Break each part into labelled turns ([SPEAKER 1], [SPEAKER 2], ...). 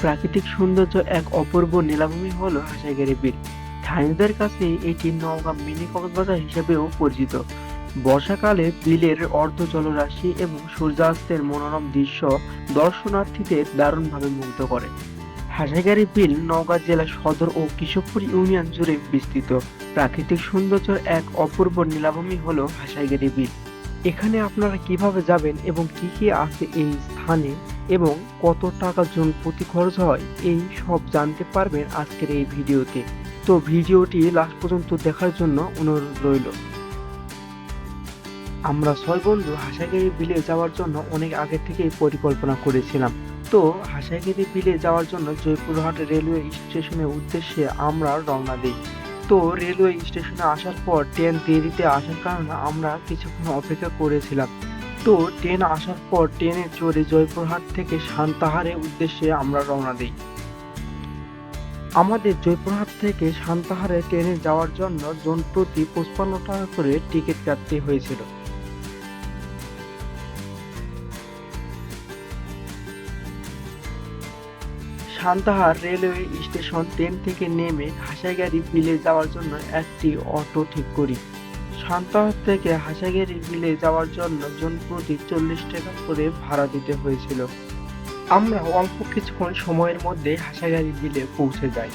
[SPEAKER 1] প্রাকৃতিক সৌন্দর্য এক অপূর্ব নীলাভূমি হলো হাসাইগাড়ি বিল। স্থানীয়দের কাছে এটি নওগাঁ মিনি কক্সবাজার হিসেবেও পরিচিত। বর্ষাকালে বিলের অর্ধ জলরাশি এবং সূর্যাস্তের মনোরম দৃশ্য দর্শনার্থীদের দারুণভাবে মুগ্ধ করে। হাসাইগাড়ি বিল নওগাঁ জেলা সদর ও কেশবপুর ইউনিয়ন জুড়ে বিস্তৃত। প্রাকৃতিক সৌন্দর্যের এক অপূর্ব নীলাভূমি হলো হাসাইগাড়ি বিল। এখানে আপনারা কিভাবে যাবেন এবং কি কি আছে এই স্থানে এবং কত টাকা জন প্রতি খরচ হয়, এই সব জানতে পারবেন আজকের এই ভিডিওতে। তো ভিডিওটি লাস্ট পর্যন্ত দেখার জন্য অনুরোধ রইল। আমরা 6 বন্ধু হাসাইগাড়ি বিলে যাওয়ার জন্য অনেক আগে থেকেই পরিকল্পনা করেছিলাম। তো হাসাইগাড়ি বিলে যাওয়ার জন্য জয়পুরহাট রেলওয়ে স্টেশনের উদ্দেশ্যে আমরা রওনা দিই। তো রেলওয়ে স্টেশনে আসার পর ট্রেন দেরিতে আসার কারণে আমরা কিছুক্ষণ অপেক্ষা করেছিলাম। তো ট্রেন আসার পর ট্রেনে চড়ে জয়পুরহাট থেকে সান্তাহারের উদ্দেশ্যে আমরা রওনা দিই। আমাদের জয়পুরহাট থেকে সান্তাহারে ট্রেনে যাওয়ার জন্য জন প্রতি 55 টাকা করে টিকিট কাটতে হয়েছিল। সান্তাহার রেলওয়ে স্টেশন ট্রেন থেকে নেমে হাসাইগাড়ি বিলে যাওয়ার জন্য একটি অটো ঠিক করি। সান্তাহার থেকে হাসাইগাড়ি বিলে যাওয়ার জন্য জন প্রতি 40 টাকা করে ভাড়া দিতে হয়েছিল। আমরা অল্প কিছুক্ষণ সময়ের মধ্যে হাসাইগাড়ি বিলে পৌঁছে যাই।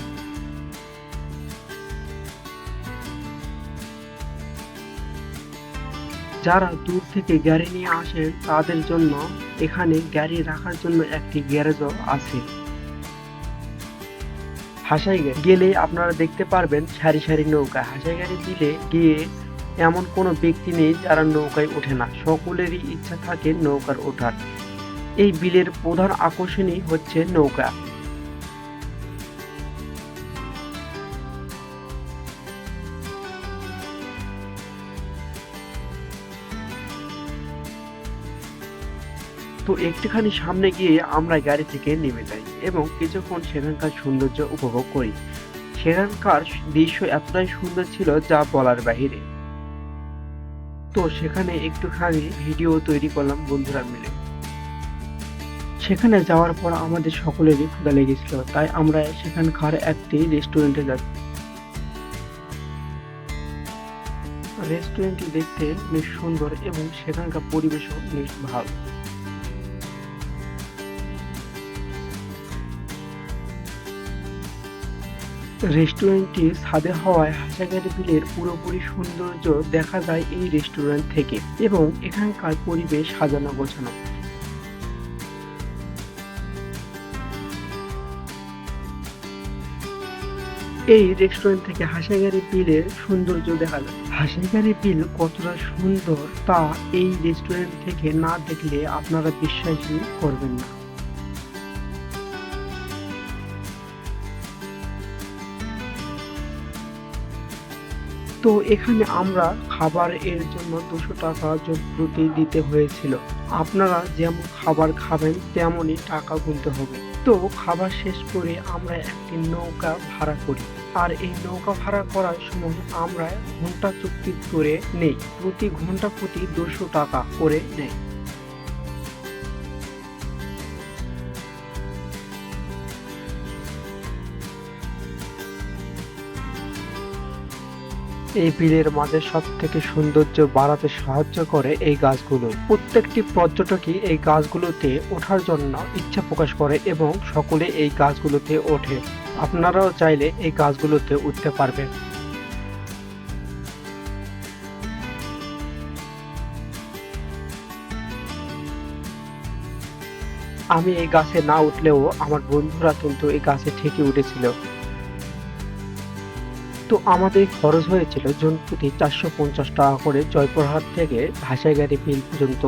[SPEAKER 1] যারা দূর থেকে গাড়ি নিয়ে আসেন তাদের জন্য এখানে গাড়ি রাখার জন্য একটি গ্যারেজও আছে। হাসাইগাড়ি গেলে আপনারা দেখতে পারবেন সারি সারি নৌকা। হাসাইগাড়ি বিলে গিয়ে এমন কোনো ব্যক্তি নেই যারা নৌকায় ওঠে না, সকলেরই ইচ্ছা থাকে নৌকার ওঠার। এই বিলের প্রধান আকর্ষণই হচ্ছে নৌকা। তো একটুখানি সামনে গিয়ে আমরা গাড়ি থেকে নেমে যাই এবং কিছুক্ষণ সেখানকার সৌন্দর্য উপভোগ করি। সেখানকার দৃশ্য এতটাই সুন্দর ছিল যা বলার বাহিরে। তো সেখানে একটুখানি ভিডিও তৈরি করলাম বন্ধুরা মিলে। সেখানে যাওয়ার পর আমাদের সকলেরই ক্ষুধা লেগেছিল, তাই আমরা সেখানকার একটি রেস্টুরেন্টে যাই। রেস্টুরেন্টটি দেখতে বেশ সুন্দর এবং সেখানকার পরিবেশও বেশ ভালো। রেস্টুরেন্টটি ছাদে হওয়ায় হাসাইগাড়ি বিলের পুরোপুরি সৌন্দর্য দেখা যায় এই রেস্টুরেন্ট থেকে এবং এখানকার পরিবেশ সাজানো গোছানো। এই রেস্টুরেন্ট থেকে হাসাইগাড়ি বিলের সৌন্দর্য দেখা যায়। হাসাইগাড়ি বিল কতটা সুন্দর তা এই রেস্টুরেন্ট থেকে না দেখলে আপনারা বিশ্বাসই করবেন না। তো এখানে আমরা খাবার এর জন্য 200 টাকা জন প্রতি দিতে হয়েছিল। আপনারা যেমন খাবার খাবেন তেমনই টাকা গুনতে হবে। তো খাবার শেষ করে আমরা একটি নৌকা ভাড়া করি, আর এই নৌকা ভাড়া করার সময় আমরা ঘন্টা চুক্তি করে নেই। প্রতি ঘন্টা প্রতি 200 টাকা করে নেয়। এই বিলের মাঝে সব থেকে সৌন্দর্য বাড়াতে সাহায্য করে এই গাছগুলো। প্রত্যেকটি পর্যটকই এই গাছগুলোতে ওঠার জন্য ইচ্ছা প্রকাশ করে এবং সকলে এই গাছগুলোতে ওঠে। আপনারাও চাইলে এই গাছগুলোতে উঠতে পারবেন। আমি এই গাছে না উঠলেও আমার বন্ধুরা কিন্তু এই গাছে ঠিকই উঠেছিল। তো আমাদের খরচ হয়েছিল জন প্রতি 450 টাকা করে জয়পুরহাট থেকে হাসাইগাড়ি বিল পর্যন্ত।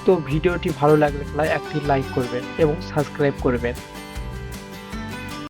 [SPEAKER 1] তো ভিডিওটি ভালো লাগলে একটি লাইক করবেন এবং সাবস্ক্রাইব করবেন।